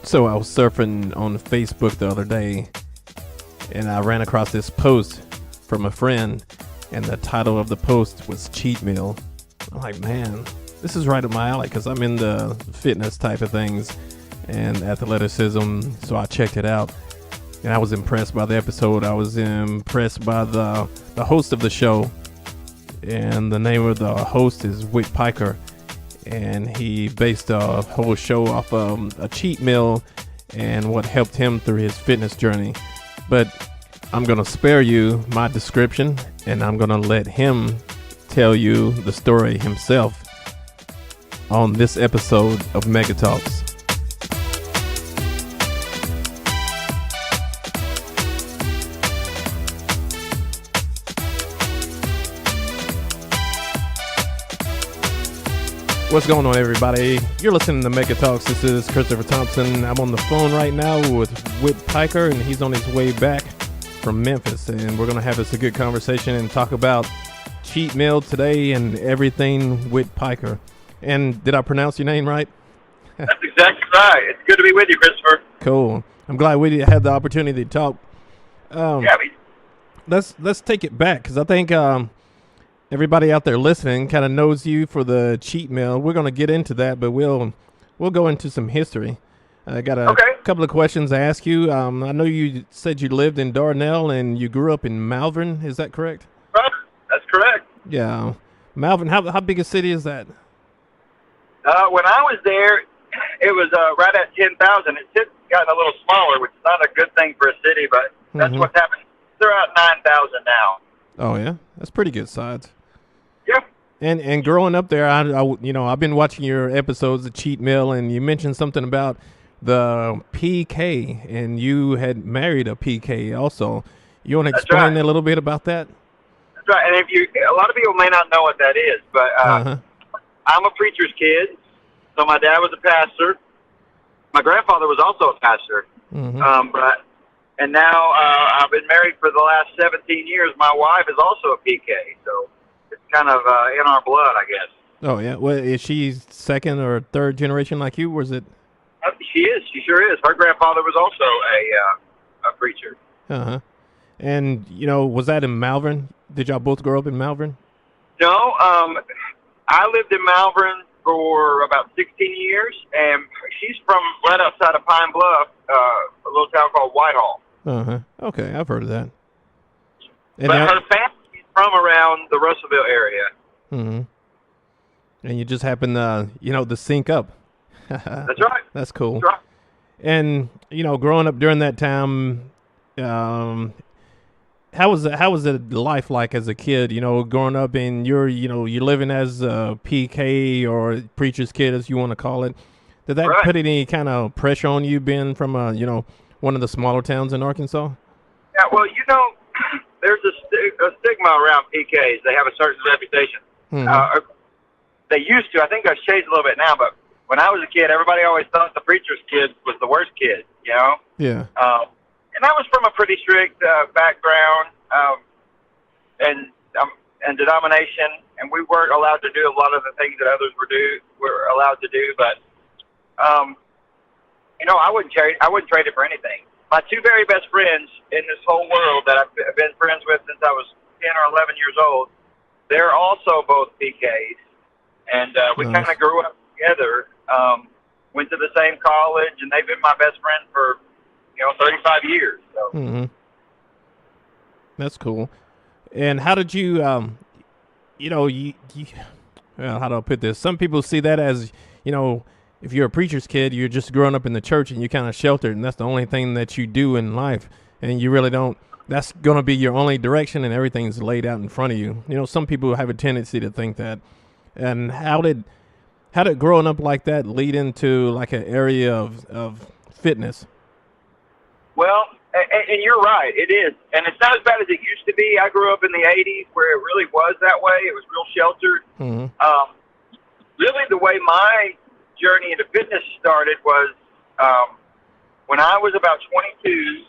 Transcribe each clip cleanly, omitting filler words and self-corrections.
So I was surfing on Facebook the other day, and I ran across this post from a friend, and the title of the post was Cheat Meal. I'm like, man, this is right up my alley because I'm in the fitness type of things and athleticism, so I checked it out, and I was impressed by the episode. I was impressed by the host of the show, and the name of the host is Whitt Piker, and he based a whole show off a cheat meal and what helped him through his fitness journey. But I'm going to spare you my description, and I'm going to let him tell you the story himself on this episode of Mega Talks. What's going on, everybody? You're listening to Mega Talks. This is Christopher Thompson. I'm on the phone right now with Whitt Piker, and he's on his way back from Memphis. And we're going to have us a good conversation and talk about cheat meal today and everything Whitt Piker. And did I pronounce your name right? That's exactly right. It's good to be with you, Christopher. Cool. I'm glad we had the opportunity to talk. Let's take it back, because I think everybody out there listening kind of knows you for the cheat meal. We're going to get into that, but we'll go into some history. I got a couple of questions to ask you. I know you said you lived in Darnell and you grew up in Malvern. Is that correct? Right. That's correct. Yeah. Malvern, how big a city is that? When I was there, it was right at 10,000. It's gotten a little smaller, which is not a good thing for a city, but that's what's happened. They're at 9,000 now. Oh, yeah? That's pretty good size. Yeah. And growing up there, I've been watching your episodes of Cheat Meal, and you mentioned something about the PK, and you had married a PK also. You want to explain a little bit about that? That's right. And a lot of people may not know what that is, but I'm a preacher's kid. So my dad was a pastor. My grandfather was also a pastor. And now I've been married for the last 17 years. My wife is also a PK, so it's kind of in our blood, I guess. Oh, yeah. Well, is she second or third generation like you, or is it? She is. She sure is. Her grandfather was also a preacher. Uh-huh. And, was that in Malvern? Did y'all both grow up in Malvern? No. I lived in Malvern for about 16 years, and she's from right outside of Pine Bluff, a little town called Whitehall. Uh-huh. Okay, I've heard of that. And but her family is from around the Russellville area. And you just happen to sync up. That's right. That's cool. That's right. And, growing up during that time, how was it life like as a kid, growing up and you're living as a PK or preacher's kid, as you want to call it? Did that put any kind of pressure on you being from, one of the smaller towns in Arkansas? Yeah, well, there's a stigma around PKs. They have a certain reputation. They used to. I think that's changed a little bit now, but when I was a kid, everybody always thought the preacher's kid was the worst kid, Yeah. And I was from a pretty strict background and denomination, and we weren't allowed to do a lot of the things that others were allowed to do. But I wouldn't trade it for anything. My two very best friends in this whole world that I've been friends with since I was 10 or 11 years old, they're also both PKs, and we kind of grew up together. Went to the same college, and they've been my best friend for 35 years. So. That's cool. And how did you, how do I put this? Some people see that as, if you're a preacher's kid, you're just growing up in the church and you're kind of sheltered, and that's the only thing that you do in life. And you really don't, that's going to be your only direction, and everything's laid out in front of you. Some people have a tendency to think that. And how did growing up like that lead into like an area of fitness? Well, and you're right, it is. And it's not as bad as it used to be. I grew up in the 80s where it really was that way. It was real sheltered. Really the way my journey into fitness started was when I was about 22,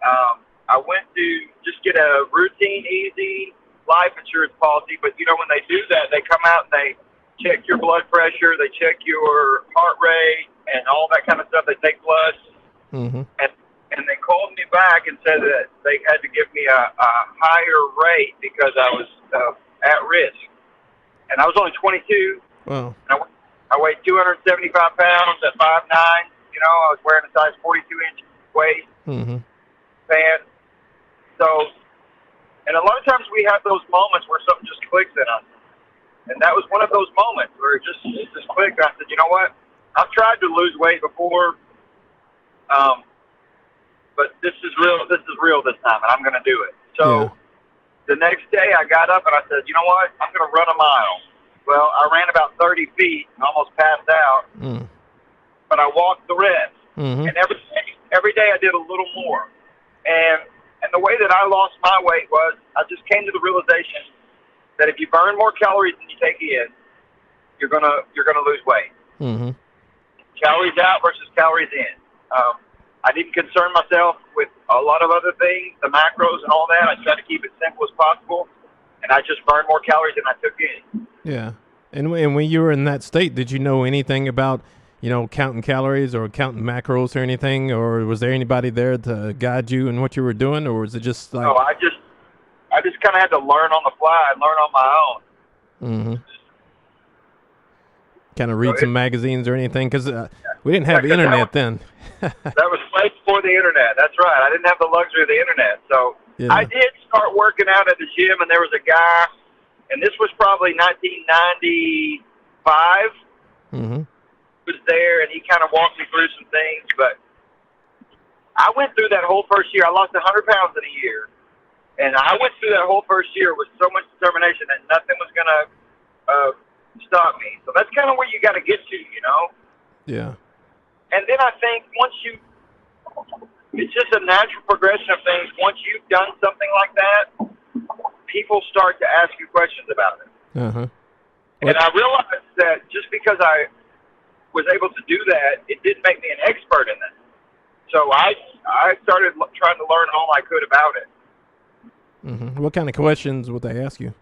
I went to just get a routine, easy life insurance policy. But, when they do that, they come out and they check your blood pressure, they check your heart rate and all that kind of stuff. They take blood. Mm-hmm. And they called me back and said that they had to give me a higher rate because I was at risk. And I was only 22. Wow. And I weighed 275 pounds at 5'9". You know, I was wearing a size 42-inch waist, pants. So, and a lot of times we have those moments where something just clicks in us. And that was one of those moments where it just clicked. I said, you know what? I've tried to lose weight before, but this is real. This is real this time, and I'm going to do it. So the next day, I got up and I said, you know what? I'm going to run a mile. Well, I ran about 30 feet and almost passed out, but I walked the rest. And every day I did a little more. And the way that I lost my weight was I just came to the realization that if you burn more calories than you take in, you're gonna lose weight. Calories out versus calories in. I didn't concern myself with a lot of other things, the macros and all that. I tried to keep it simple as possible, and I just burned more calories than I took in. Yeah. And when you were in that state, did you know anything about, you know, counting calories or counting macros or anything, or was there anybody there to guide you in what you were doing, or was it just like? No, I just kind of had to learn on the fly and learn on my own. Kind of read some magazines or anything, because we didn't have internet then. That was way before the internet. That's right. I didn't have the luxury of the internet. So I did start working out at the gym, and there was a guy, and this was probably 1995. Was there, and he kind of walked me through some things. But I went through that whole first year. I lost 100 pounds in a year, and I went through that whole first year with so much determination that nothing was going to stop me. So that's kind of where you got to get to, you know? Yeah. And then I think it's just a natural progression of things. Once you've done something like that, people start to ask you questions about it. And I realized that just because I was able to do that, it didn't make me an expert in that. So I started trying to learn all I could about it. What kind of questions would they ask you?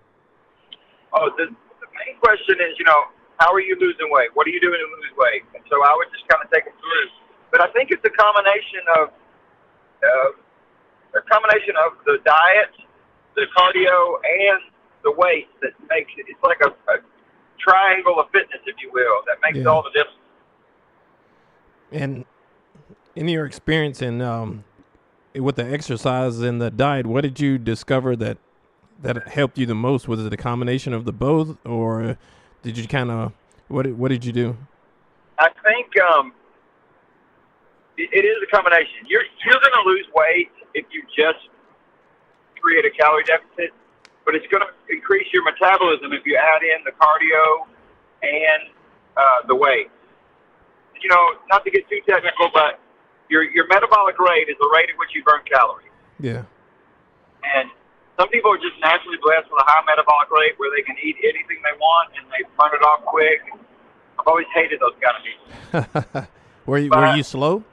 Oh, the main question is, you know, how are you losing weight? What are you doing to lose weight? And so I would just kind of take them through. But I think it's a combination of the diet, the cardio, and the weight that makes it. It's like a triangle of fitness, if you will, that makes all the difference. And in your experience in with the exercise and the diet, what did you discover that helped you the most? Was it a combination of the both, or did you kind of what did you do? I think it is a combination. You're going to lose weight if you just create a calorie deficit, but it's going to increase your metabolism if you add in the cardio and the weight. You know, not to get too technical, but your metabolic rate is the rate at which you burn calories. Yeah. And some people are just naturally blessed with a high metabolic rate where they can eat anything they want and they burn it off quick. I've always hated those kind of people. Were you slow?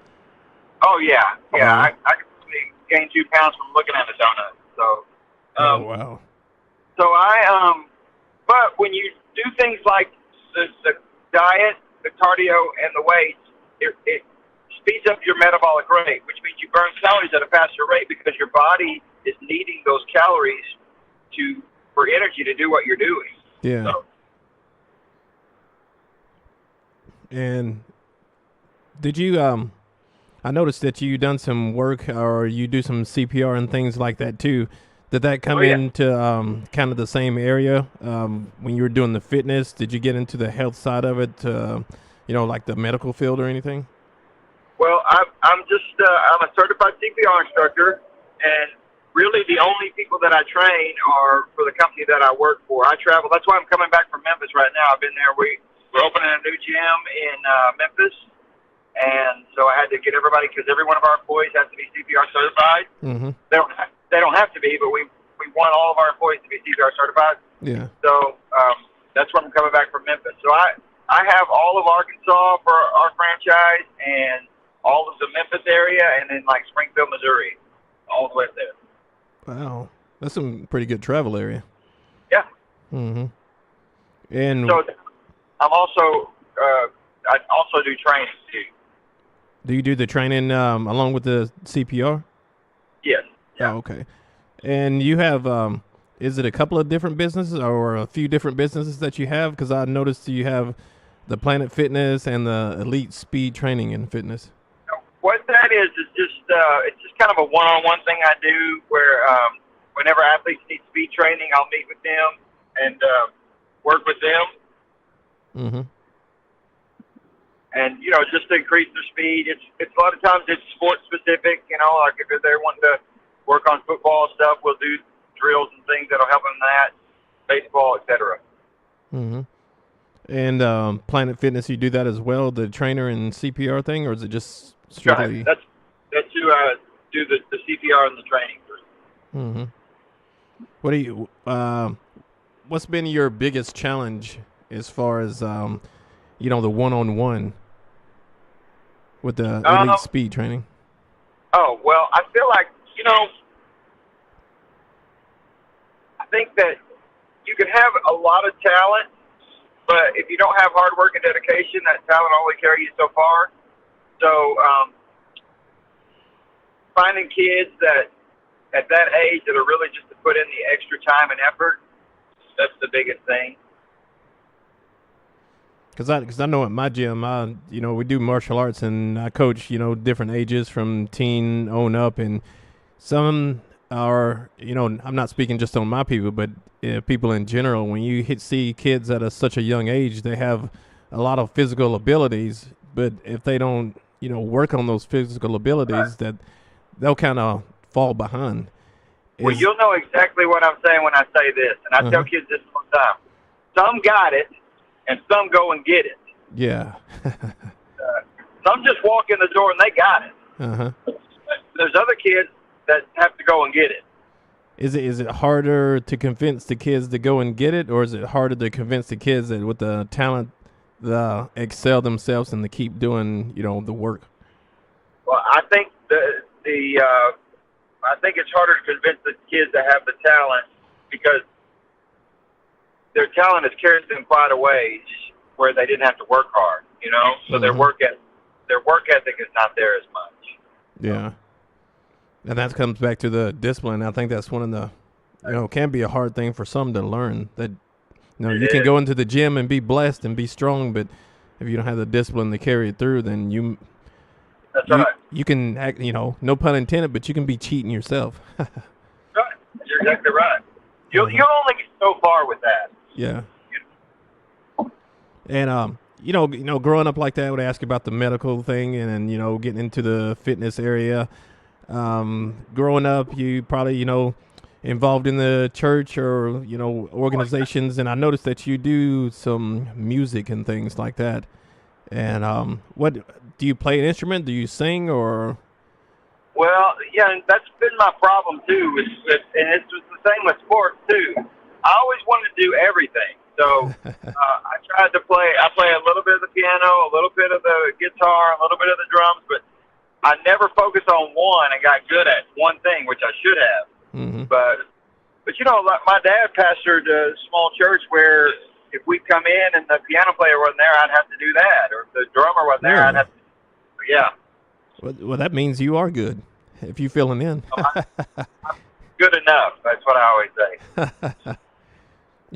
Oh, yeah. Yeah, I could gain 2 pounds from looking at a donut. So, wow. So but when you do things like the diet, the cardio, and the weights, it speeds up your metabolic rate, which means you burn calories at a faster rate because your body is needing those calories for energy to do what you're doing. Yeah. So. And did you I noticed that you done some work, or you do some CPR and things like that too. Did that come into kind of the same area when you were doing the fitness? Did you get into the health side of it, like the medical field or anything? Well, I'm a certified CPR instructor, and really the only people that I train are for the company that I work for. I travel. That's why I'm coming back from Memphis right now. I've been there. We're opening a new gym in Memphis, and so I had to get everybody, because every one of our employees has to be CPR certified. They don't have to be, but we want all of our employees to be CPR certified. Yeah. So that's why I'm coming back from Memphis. So I have all of Arkansas for our franchise, and all of the Memphis area, and then like Springfield, Missouri, all the way up there. Wow, that's some pretty good travel area. Yeah. And so I also do training too. Do you do the training along with the CPR? Yes. Yeah. Oh, okay. And you have, is it a couple of different businesses or a few different businesses that you have? Because I noticed you have the Planet Fitness and the Elite Speed Training and Fitness. What that is just it's just kind of a one-on-one thing I do where whenever athletes need speed training, I'll meet with them and work with them. Mm-hmm. And just to increase their speed. It's a lot of times it's sport specific. Like if they're wanting to work on football stuff, we'll do drills and things that'll help them in that, baseball, etc. Mm-hmm. And Planet Fitness, you do that as well, the trainer and CPR thing, or is it just strictly? Right. That's who do the CPR and the training. Mm-hmm. What do you? What's been your biggest challenge as far as the one-on-one with the elite speed training? Oh well, I feel like I think that you can have a lot of talent, but if you don't have hard work and dedication, that talent only carry you so far. So finding kids that at that age that are really just to put in the extra time and effort, that's the biggest thing. Because I know at my gym, we do martial arts and I coach, different ages from teen on up, and some are, I'm not speaking just on my people, but people in general. When you see kids at such a young age, they have a lot of physical abilities, but if they don't, work on those physical abilities, that they'll kind of fall behind. Well, you'll know exactly what I'm saying when I say this, and I tell kids this all the time. Some got it, and some go and get it. Yeah. Some just walk in the door and they got it. Uh-huh. There's other kids that have to go and get it. Is it harder to convince the kids to go and get it, or is it harder to convince the kids that with the talent, the excel themselves and to keep doing, the work? Well, I think I think it's harder to convince the kids that have the talent because their talent has carried them quite a ways where they didn't have to work hard, So their work ethic is not there as much. Yeah. And that comes back to the discipline. I think that's one of the, can be a hard thing for some to learn that, you can go into the gym and be blessed and be strong, but if you don't have the discipline to carry it through, then that's right. You can act, no pun intended, but you can be cheating yourself. Right. You're exactly right. You'll only get so far with that. Yeah. And, growing up like that, I would ask about the medical thing and, getting into the fitness area. Growing up, you probably, involved in the church or, organizations. And I noticed that you do some music and things like that. And what do you play an instrument? Do you sing or? Well, yeah, and that's been my problem too. And it's the same with sports too. I always wanted to do everything. So I tried to play. I play a little bit of the piano, a little bit of the guitar, a little bit of the drums, but I never focused on one and got good at one thing, which I should have. Mm-hmm. But like my dad pastored a small church where if we come in and the piano player wasn't there, I'd have to do that, or if the drummer wasn't there, I'd have to. Yeah. Well, that means you are good if you filling in. I'm good enough. That's what I always say.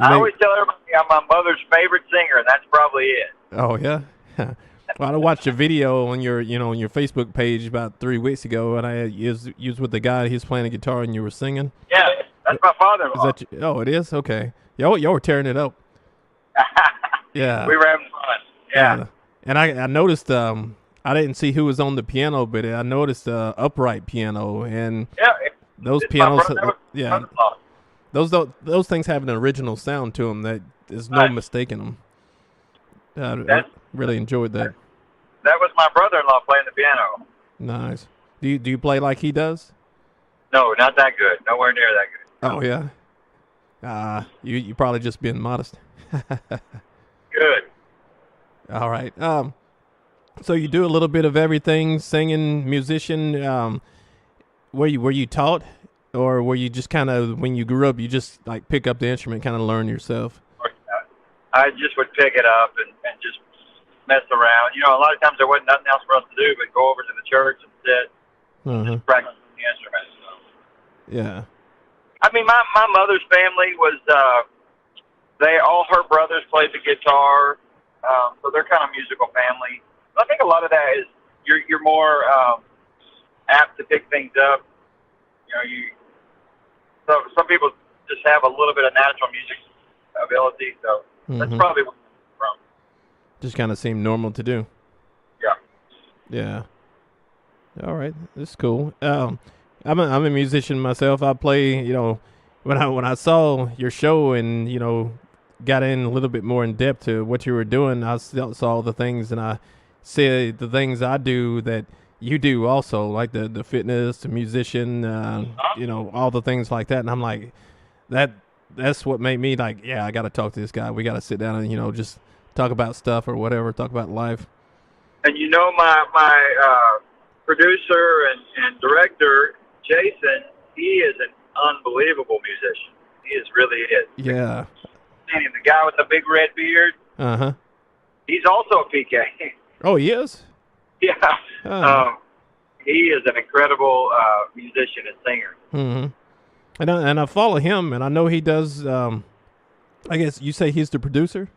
I always tell everybody I'm my mother's favorite singer, and that's probably it. Oh yeah. Well, I watched a video on your Facebook page about 3 weeks ago, and I was with the guy. He was playing a guitar, and you were singing. Yeah, that's my father-in-law. Is that oh, it is? Okay. Y'all were tearing it up. Yeah. We were having fun. Yeah. And I noticed. I didn't see who was on the piano, but I noticed upright piano, and those pianos. Yeah. Those things have an original sound to them that there's no mistaking them. I really enjoyed that. That was my brother-in-law playing the piano. Nice. Do you play like he does? No, not that good. Nowhere near that good. Oh yeah. You probably just being modest. Good. All right. So you do a little bit of everything, singing, musician. Were you taught, or were you just kind of when you grew up, you just like pick up the instrument, kind of learn yourself? I just would pick it up and just mess around. You know, a lot of times there wasn't nothing else for us to do but go over to the church and sit and just practice the instruments. So. Yeah. I mean, my mother's family was, all her brothers played the guitar, so they're kind of musical family. But I think a lot of that is you're more apt to pick things up. You know, so some people just have a little bit of natural music ability, so that's probably where it's from. Just kind of seemed normal to do. Yeah. Yeah. All right, that's cool. I'm a musician myself. I play. You know, when I saw your show and got in a little bit more in depth to what you were doing, I saw the things and I said the things I do that you do also, like the fitness, the musician, all the things like that. And I'm like, that's what made me like, yeah, I got to talk to this guy. We got to sit down and just talk about stuff or whatever, talk about life. And my producer and director, Jason, he is an unbelievable musician. He really is. Yeah. The guy with the big red beard. Uh-huh. He's also a PK. Oh, he is? Yeah. He is an incredible musician and singer. Mm-hmm. And I follow him, and I know he does, I guess you say he's the producer?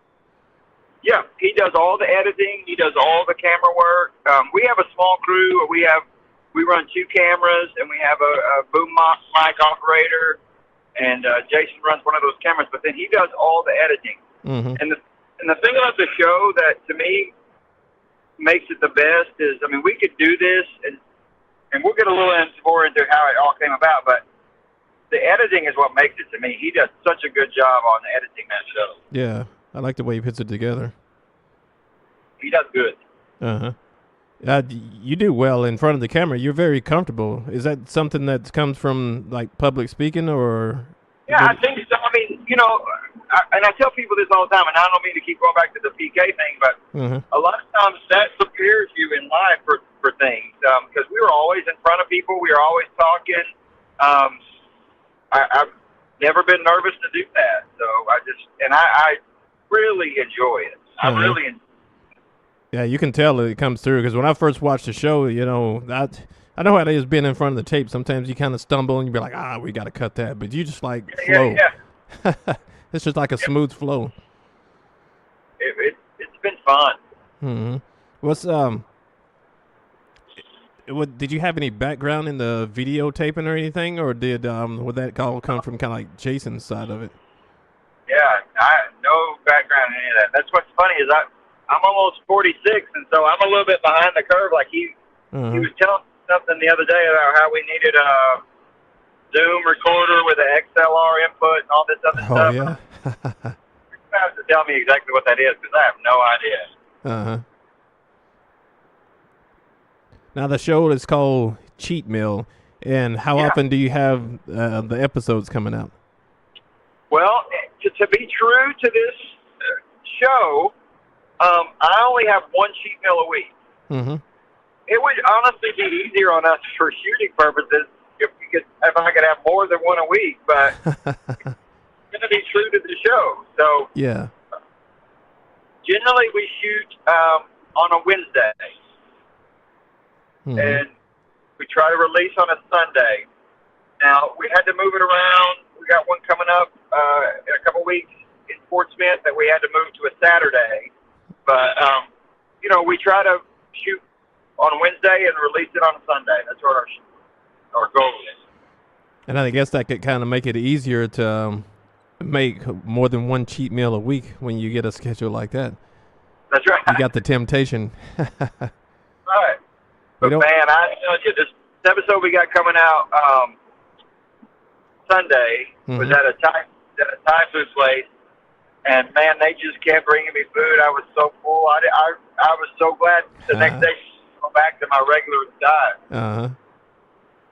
Yeah, he does all the editing. He does all the camera work. We have a small crew. We run 2 cameras, and we have a boom mic operator, and Jason runs one of those cameras. But then he does all the editing. Mm-hmm. And the thing about the show that to me makes it the best is, I mean, we could do this, and we'll get a little more into how it all came about, but the editing is what makes it to me. He does such a good job on editing that show. Yeah, I like the way he puts it together. He does good. Uh-huh. You do well in front of the camera. You're very comfortable. Is that something that comes from, like, public speaking, or? Yeah, I think so. I mean, and I tell people this all the time, and I don't mean to keep going back to the PK thing, but a lot of times that prepares you in life for things, because we were always in front of people. We were always talking. I've never been nervous to do that, so I really enjoy it. I really enjoy it. Yeah, you can tell it comes through, because when I first watched the show, I know how it is being in front of the tape. Sometimes you kind of stumble and you be like, we got to cut that. But you just like flow. Yeah. It's just like a smooth flow. It's been fun. Mm-hmm. What's did you have any background in the videotaping or anything, or would that all come from kind of like Jason's side of it? Yeah, I have no background in any of that. That's what's funny is I'm almost 46, and so I'm a little bit behind the curve. Like he was telling me something the other day about how we needed a Zoom recorder with an XLR input and all this other stuff. Oh, yeah. You have to tell me exactly what that is, because I have no idea. Uh-huh. Now, the show is called Cheat Meal, and how often do you have the episodes coming out? Well, to be true to this show, I only have 1 cheat meal a week. Mm-hmm. It would honestly be easier on us for shooting purposes if I could have more than 1 a week, but it's going to be true to the show. So yeah, generally we shoot on a Wednesday, and we try to release on a Sunday. Now, we had to move it around. We got one coming up in a couple weeks in Fort Smith that we had to move to a Saturday. But, we try to shoot on Wednesday and release it on Sunday. That's what our goal is. And I guess that could kind of make it easier to make more than 1 cheat meal a week when you get a schedule like that. That's right. You got the temptation. Right. But, man, I tell you, this episode we got coming out Sunday was at a Thai food place. And, man, they just kept bringing me food. I was so full. I was so glad the next day to go back to my regular diet. Uh-huh.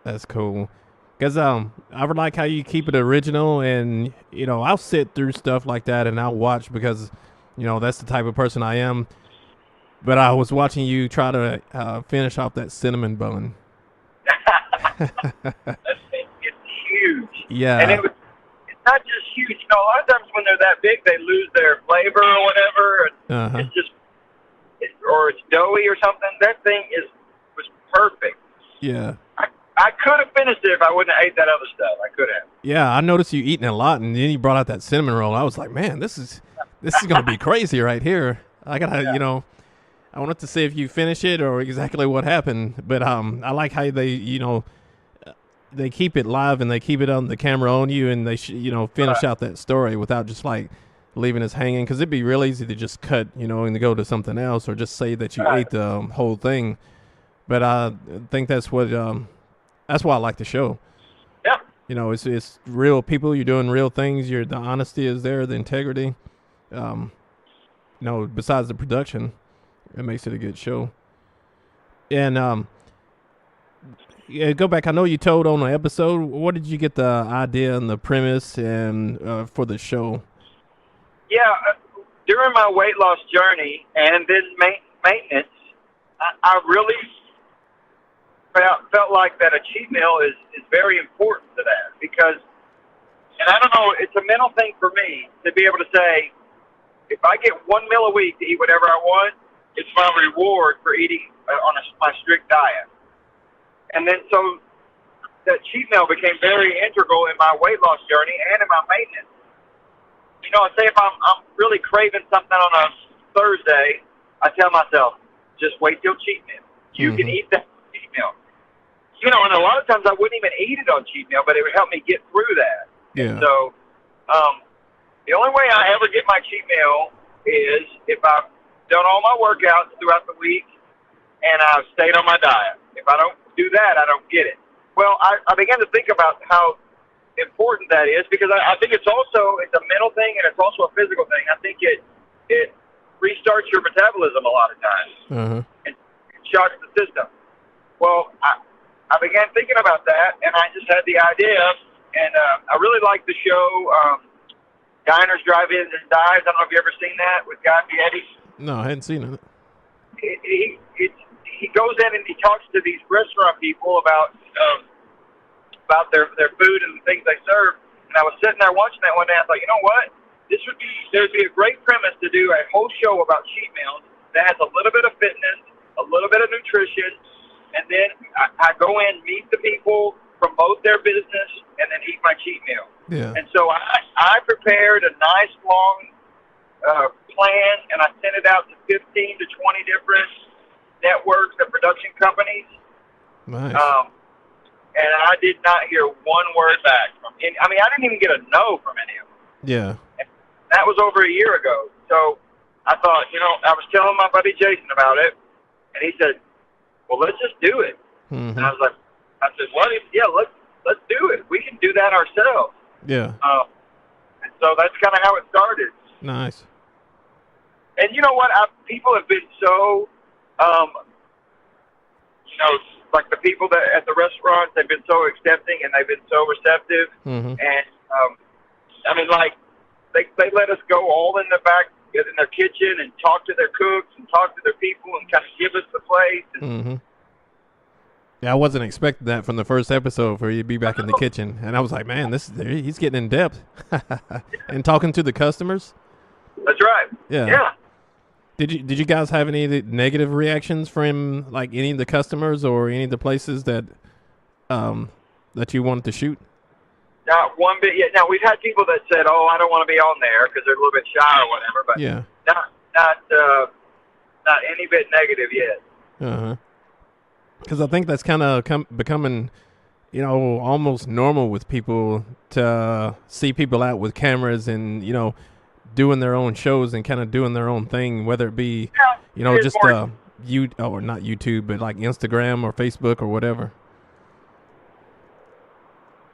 That's cool. Because I would like how you keep it original. And, I'll sit through stuff like that and I'll watch because, that's the type of person I am. But I was watching you try to finish off that cinnamon bun. It's huge. Yeah. And it's not just huge. A lot of times when they're that big, they lose their flavor or whatever. And it's just, or it's doughy or something. That thing was perfect. Yeah. I could have finished it if I wouldn't have ate that other stuff. I could have. Yeah, I noticed you eating a lot, and then you brought out that cinnamon roll. I was like, man, this is going to be crazy right here. I gotta, I wanted to see if you finish it or exactly what happened, but I like how they, they keep it live and they keep it on the camera on you, and they finish out that story without just like leaving us hanging, because it'd be real easy to just cut, and to go to something else or just say that you ate the whole thing. But I think that's why I like the show. Yeah. It's real people. You're doing real things. The honesty is there, the integrity. Besides the production, it makes it a good show. And go back. I know you told on the episode. What did you get the idea and the premise and for the show? Yeah, during my weight loss journey and then maintenance, I really felt like that a cheat meal is very important to that, because, and I don't know, it's a mental thing for me to be able to say, if I get 1 meal a week to eat whatever I want, it's my reward for eating on my strict diet. And then so that cheat meal became very integral in my weight loss journey and in my maintenance. Say if I'm really craving something on a Thursday, I tell myself, just wait till cheat meal. You can eat that cheat meal. And a lot of times I wouldn't even eat it on cheat meal, but it would help me get through that. Yeah. So the only way I ever get my cheat meal is if I've done all my workouts throughout the week and I've stayed on my diet. If I don't do that, I don't get it. Well, I began to think about how important that is, because I think it's a mental thing and it's also a physical thing. I think it restarts your metabolism a lot of times and shocks the system. Well, I began thinking about that, and I just had the idea, and I really like the show Diners, Drive-Ins, and Dives. I don't know if you've ever seen that with Guy Fieri. No, I hadn't seen it. He goes in and he talks to these restaurant people about their food and the things they serve. And I was sitting there watching that one day. I thought, you know what? There'd be a great premise to do a whole show about cheat meals that has a little bit of fitness, a little bit of nutrition, and then I go in, meet the people, promote their business, and then eat my cheat meal. Yeah. And so I prepared a nice long plan, and I sent it out to 15 to 20 different networks and production companies. Nice. And I did not hear one word back from any. I didn't even get a no from any of them. Yeah. And that was over a year ago. So I thought, I was telling my buddy Jason about it, and he said, well, let's just do it. And I said, what? Yeah, let's do it. We can do that ourselves. Yeah. And so that's kind of how it started. Nice. And you know what? People have been so, like the people that at the restaurants, they've been so accepting and they've been so receptive. And they let us go all in the back in their kitchen and talk to their cooks and talk to their people and kind of give us the place. Yeah, I wasn't expecting that from the first episode for you to be back in the kitchen, and I was like, man, he's getting in depth and talking to the customers. That's right. Yeah. Did you guys have any negative reactions from like any of the customers or any of the places that you wanted to shoot? Not one bit yet. Now we've had people that said, "Oh, I don't want to be on there" because they're a little bit shy or whatever. But yeah, not any bit negative yet. Because I think that's kind of becoming, almost normal with people to see people out with cameras and doing their own shows and kind of doing their own thing, whether it be just not YouTube, but like Instagram or Facebook or whatever.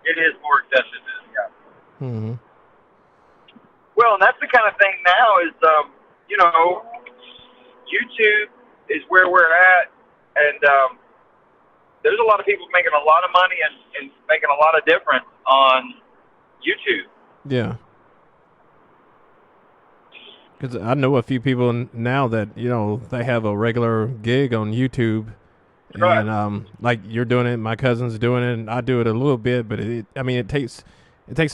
It is more accepted, yeah. Well, and that's the kind of thing now is, YouTube is where we're at, and there's a lot of people making a lot of money and making a lot of difference on YouTube. Yeah. Because I know a few people now that, they have a regular gig on YouTube. Right. And like you're doing it, my cousin's doing it, and I do it a little bit, but it takes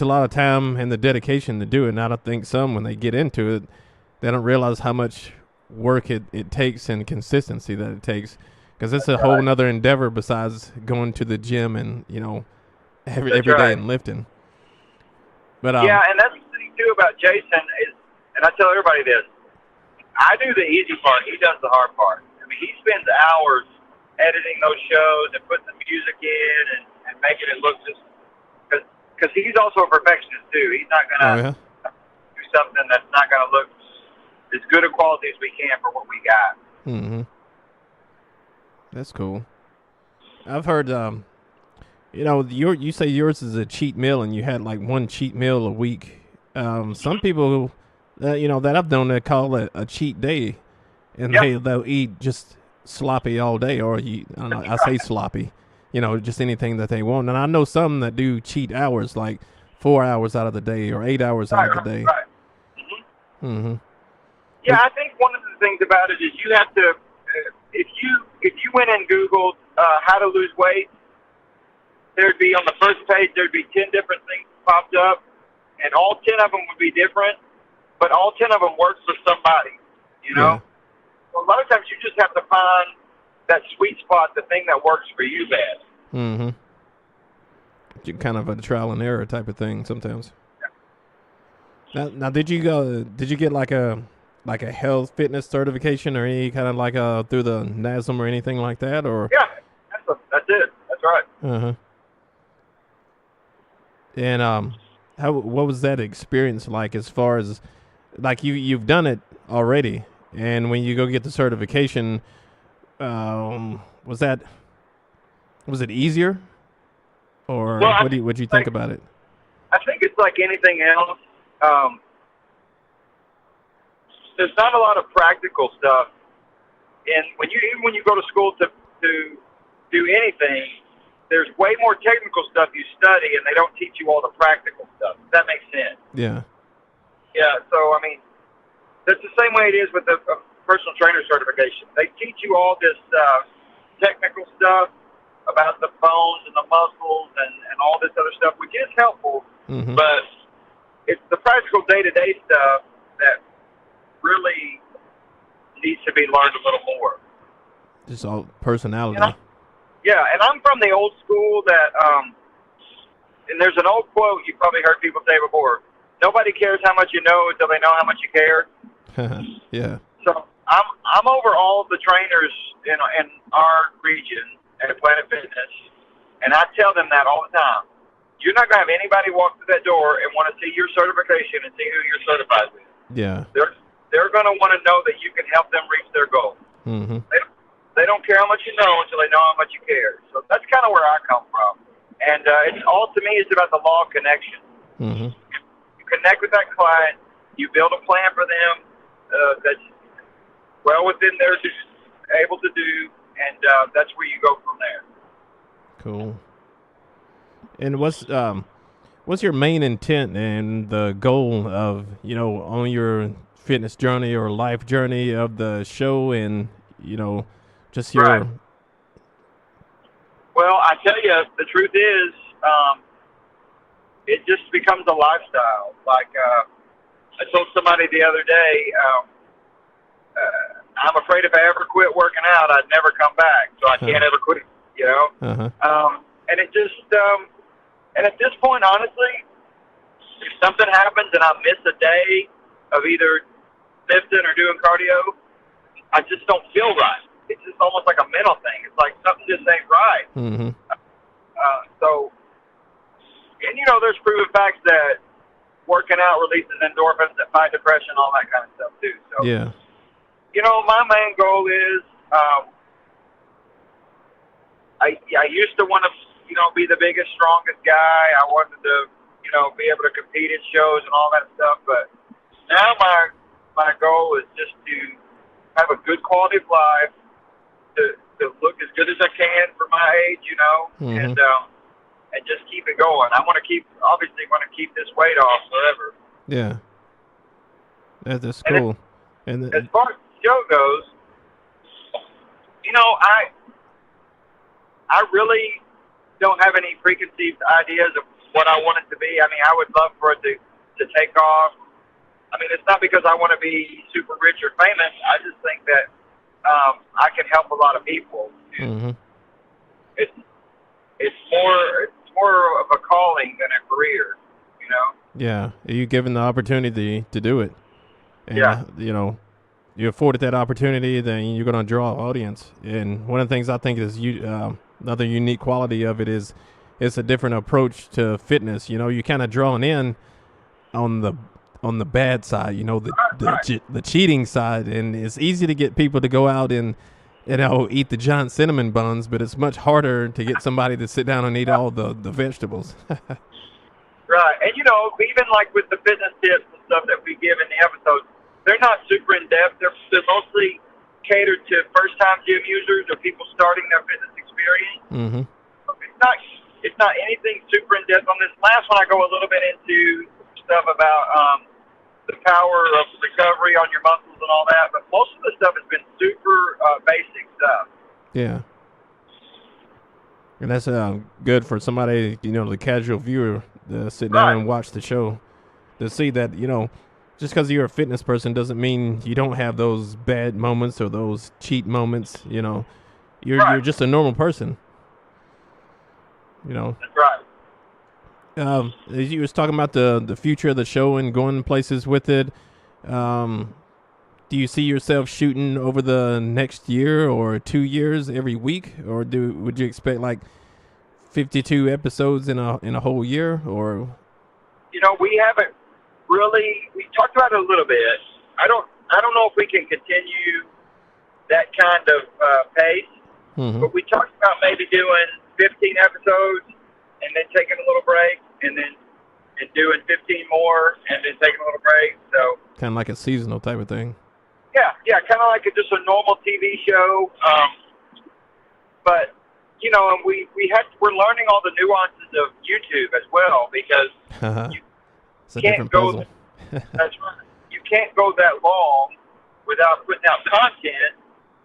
a lot of time and the dedication to do it. And I don't think some, when they get into it, they don't realize how much work it takes and consistency that it takes, because it's a whole nother endeavor besides going to the gym and every day and lifting. But yeah, and that's the thing too about Jason is, and I tell everybody this: I do the easy part, he does the hard part. I mean, he spends hours editing those shows and putting the music in and making it look just because he's also a perfectionist too. He's not gonna do something that's not gonna look as good a quality as we can for what we got. Mm-hmm. That's cool. I've heard, you say yours is a cheat meal, and you had like one cheat meal a week. Some people, that I've known, they call it a cheat day, and they'll eat just sloppy all day, or I say sloppy, just anything that they want. And I know some that do cheat hours, like 4 hours out of the day or 8 hours out of the day. Right. Mm-hmm. Mm-hmm. Yeah, I think one of the things about it is you have to, if you went and Googled how to lose weight, there'd be on the first page, there'd be 10 different things popped up, and all 10 of them would be different, but all 10 of them work for somebody, Yeah. So a lot of times you just have to find that sweet spot, the thing that works for you best. Mm-hmm. Kind of a trial and error type of thing sometimes. Yeah. Now, did you get like a health fitness certification or any kind of like through the NASM or anything like that, or? Yeah, that's it. That's right. Uh-huh. And what was that experience like, as far as like you've done it already, and when you go get the certification, was it easier, or what'd you think about it? I think it's like anything else. There's not a lot of practical stuff, and when you go to school to do anything, there's way more technical stuff you study, and they don't teach you all the practical stuff. Does that make sense? Yeah. Yeah. So I mean, that's the same way it is with the personal trainer certification. They teach you all this technical stuff about the bones and the muscles and all this other stuff, which is helpful, but it's the practical day-to-day stuff that really needs to be learned a little more. Just all personality. Yeah, and I'm from the old school that, and there's an old quote you've probably heard people say before: nobody cares how much you know until they know how much you care. Yeah. So I'm over all of the trainers in our region at Planet Fitness, and I tell them that all the time. You're not going to have anybody walk through that door and want to see your certification and see who you're certified with. Yeah. They're going to want to know that you can help them reach their goal. Mm-hmm. They don't care how much you know until they know how much you care. So that's kind of where I come from. And it's all, to me, it's about the law of connection. Mm-hmm. You connect with that client. You build a plan for them that's well within their able to do, and that's where you go from there. Cool. And what's your main intent and the goal of, on your fitness journey or life journey of the show, and just your? Right. Well, I tell you, the truth is, it just becomes a lifestyle. Like I told somebody the other day, I'm afraid if I ever quit working out, I'd never come back. So I can't ever quit. And it just, and at this point, honestly, if something happens and I miss a day of either lifting or doing cardio, I just don't feel right. It's just almost like a mental thing. It's like something just ain't right. Mm-hmm. There's proven facts that working out releases endorphins that fight depression, all that kind of stuff too. So, yeah. My main goal is, I used to want to, be the biggest, strongest guy. I wanted to, be able to compete in shows and all that stuff. But now my goal is just to have a good quality of life, to look as good as I can for my age, and just keep it going. I want to keep this weight off forever. Yeah. That's cool. And as far as the show goes, I really don't have any preconceived ideas of what I want it to be. I mean, I would love for it to take off. I mean, it's not because I want to be super rich or famous. I just think that I can help a lot of people. Mm-hmm. It's more of a calling than a career, you know. Yeah, you given the opportunity to do it, and Yeah. You afforded that opportunity, then you're going to draw an audience. And one of the things I think is another unique quality of it is it's a different approach to fitness. You kind of drawing in on the bad side, the cheating side, and it's easy to get people to go out and eat the giant cinnamon buns, but it's much harder to get somebody to sit down and eat all the vegetables. Right, and even like with the fitness tips and stuff that we give in the episodes, they're not super in depth. They're mostly catered to first time gym users or people starting their fitness experience. Mm-hmm. It's not anything super in depth on this. Last one I go a little bit into stuff about the power of recovery on your muscles and all that, but most of the stuff has been super basic stuff. Yeah. And that's good for somebody, the casual viewer, to sit down and watch the show, to see that, just because you're a fitness person doesn't mean you don't have those bad moments or those cheat moments. You're just a normal person. That's right. You was talking about the future of the show and going places with it. Do you see yourself shooting over the next year or 2 years every week, or would you expect like 52 episodes in a whole year? Or we haven't really. We talked about it a little bit. I don't know if we can continue that kind of pace. Mm-hmm. But we talked about maybe doing 15 episodes and then taking a little break, and doing 15 more and then taking a little break. So kind of like a seasonal type of thing. Yeah, kind of like just a normal TV show. But and we're learning all the nuances of YouTube as well, because it's a different puzzle. That's right. You can't go that long without putting out content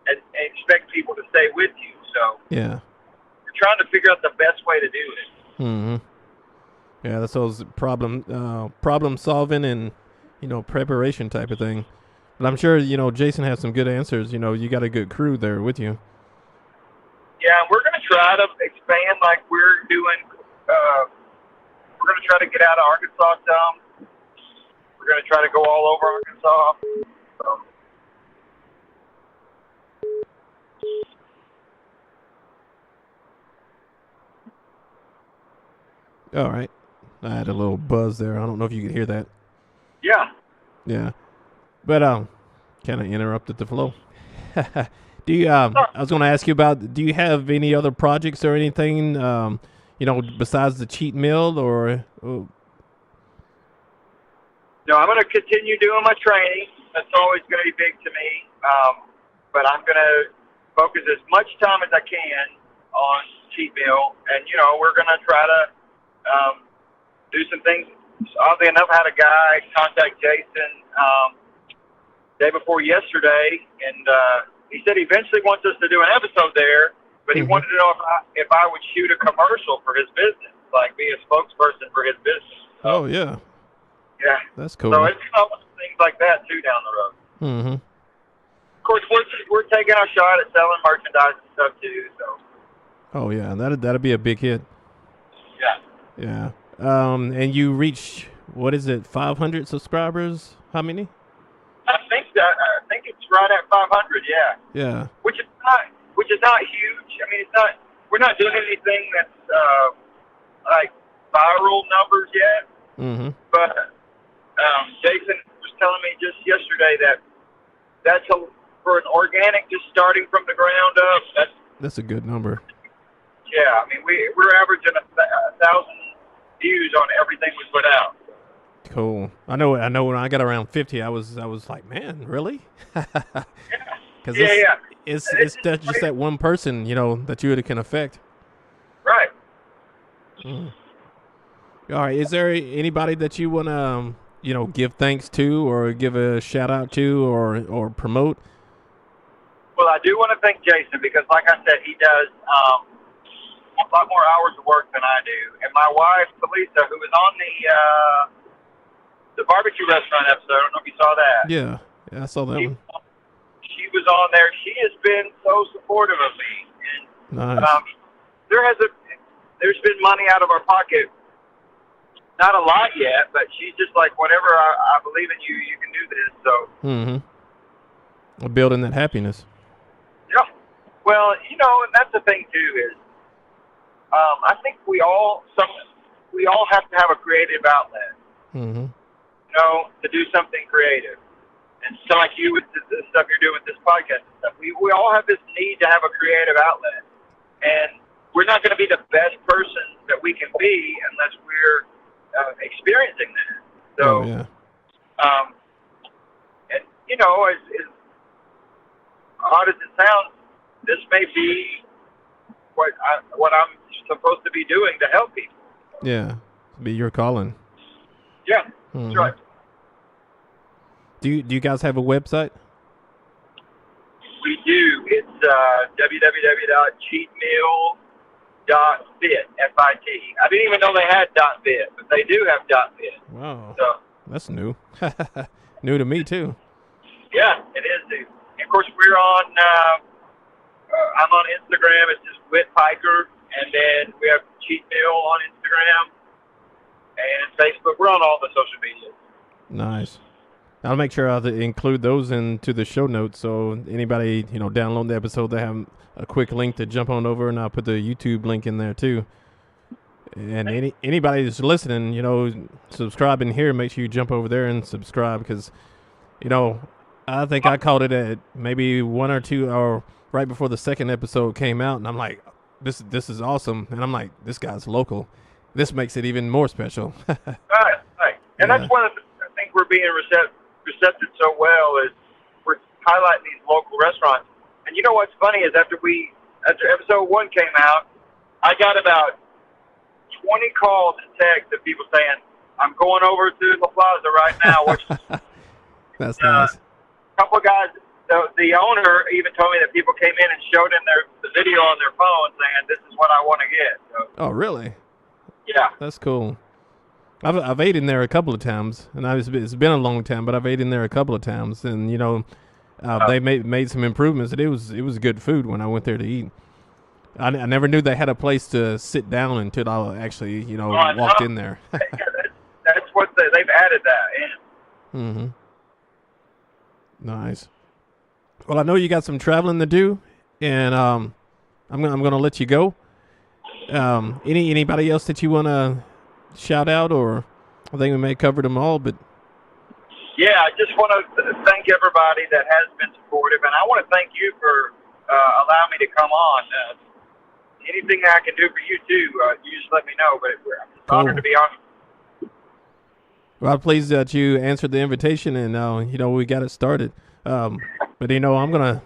and expect people to stay with you. So yeah, we're trying to figure out the best way to do it. Mm-hmm. Yeah, that's those problem solving and preparation type of thing. But I'm sure Jason has some good answers. You got a good crew there with you. Yeah, we're going to try to expand like we're doing. We're going to try to get out of Arkansas some. We're going to try to go all over Arkansas. All right. I had a little buzz there. I don't know if you could hear that. Yeah. Yeah. But kind of interrupted the flow. Do you? I was going to ask you about. Do you have any other projects or anything? Besides the cheat meal, or? No, I'm going to continue doing my training. That's always going to be big to me. But I'm going to focus as much time as I can on cheat meal, and we're going to try to do some things. Oddly enough, I had a guy contact Jason day before yesterday, and he said he eventually wants us to do an episode there, but he wanted to know if I would shoot a commercial for his business, like be a spokesperson for his business. So, yeah. Yeah. That's cool. So it's things like that, too, down the road. Mm-hmm. Of course, we're taking our shot at selling merchandise and stuff, too. So. Oh, yeah. That'd be a big hit. Yeah. Yeah. And you reach, what is it, 500 subscribers? How many? I think it's right at 500. Yeah. Yeah. Which is not huge. I mean, we're not doing anything that's like viral numbers yet. Mm-hmm. But Jason was telling me just yesterday that's for an organic, just starting from the ground up. That's a good number. Yeah, I mean we're averaging 1,000 views on everything we put out. Cool. I know. When I got around 50, I was like, man, really? Because it's just that one person, that you can affect. Right. Mm. All right. Is there anybody that you want to, give thanks to, or give a shout out to, or promote? Well, I do want to thank Jason because, like I said, he does a lot more hours of work than I do. And my wife, Felisa, who was on the barbecue restaurant episode. I don't know if you saw that. Yeah, I saw that one. She was on there. She has been so supportive of me, and Nice. there's been money out of our pocket. Not a lot yet, but she's just like, whatever, I believe in you. You can do this. So. Building that happiness. Yeah. Well, and that's the thing too is, I think we all have to have a creative outlet. To do something creative. And so like you with the stuff you're doing with this podcast and stuff, we all have this need to have a creative outlet. And we're not going to be the best person that we can be unless we're experiencing that. So, and as odd as it sounds, this may be what I'm supposed to be doing to help people. Yeah, be your calling. Yeah, that's right. Do you guys have a website? We do. It's www.cheatmeal.fit, F-I-T. I didn't even know they had .fit, but they do have .fit. Wow, so, that's new. New to me, too. Yeah, it is new. And of course, we're on, I'm on Instagram. It's just Whitt Piker. And then we have Cheat Meal on Instagram and Facebook. We're on all the social media. Nice. I'll make sure I'll include those into the show notes, so anybody download the episode, they have a quick link to jump on over, and I'll put the YouTube link in there too. And anybody that's listening, subscribing here, make sure you jump over there and subscribe, because I think I caught it at maybe 1 or 2 or right before the second episode came out, and I'm like, this is awesome, and I'm like, this guy's local. This makes it even more special. Right. And that's one of the things we're being receptive so well is we're highlighting these local restaurants. And you know what's funny is after episode 1 came out, I got about 20 calls and texts of people saying, I'm going over to La Plaza right now. That's nice. A couple of guys, the owner even told me that people came in and showed him the video on their phone saying, this is what I want to get. So, oh, really? Yeah. That's cool. I've ate in there a couple of times, and it's been a long time, but I've ate in there a couple of times, and they made some improvements, and it was good food when I went there to eat. I never knew they had a place to sit down until I actually walked in there. That's what they've added that in. Nice. Well, I know you got some traveling to do, and I'm gonna let you go. Anybody else that you want to shout out, or I think we may have covered them all, but yeah, I just want to thank everybody that has been supportive, and I want to thank you for allowing me to come on. Anything I can do for you too, you just let me know. But I'm just honored to be on. Well, I'm pleased that you answered the invitation, and we got it started. But I'm gonna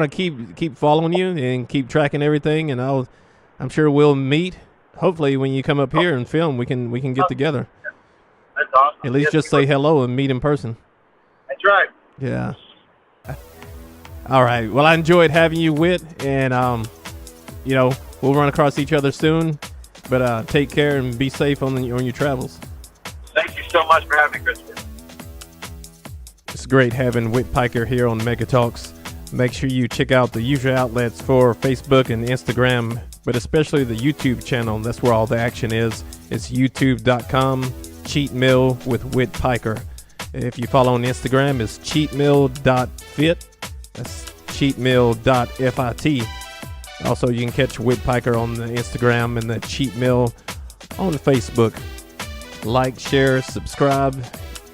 keep following you and keep tracking everything, and I'm sure we'll meet. Hopefully, when you come up here and film, we can get together. That's awesome. At least just say hello and meet in person. That's right. Yeah. All right. Well, I enjoyed having you, Whitt, and we'll run across each other soon. But take care and be safe on your travels. Thank you so much for having me, Christopher. It's great having Whitt Piker here on Mega Talks. Make sure you check out the usual outlets for Facebook and Instagram, but especially the YouTube channel. That's where all the action is. It's youtube.com, Cheat Meal with Whitt Piker. If you follow on Instagram, it's cheatmeal.fit. That's cheatmeal.fit. Also, you can catch Whitt Piker on the Instagram and the Cheat Meal on Facebook. Like, share, subscribe.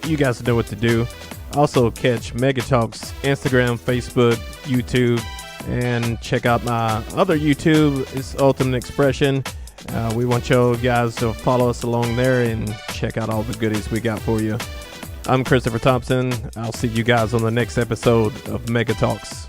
You guys know what to do. Also, catch Mega Talks Instagram, Facebook, YouTube, and check out my other YouTube. It's Ultimate Expression. We want you guys to follow us along there and check out all the goodies we got for you. I'm Christopher Thompson. I'll see you guys on the next episode of Mega Talks.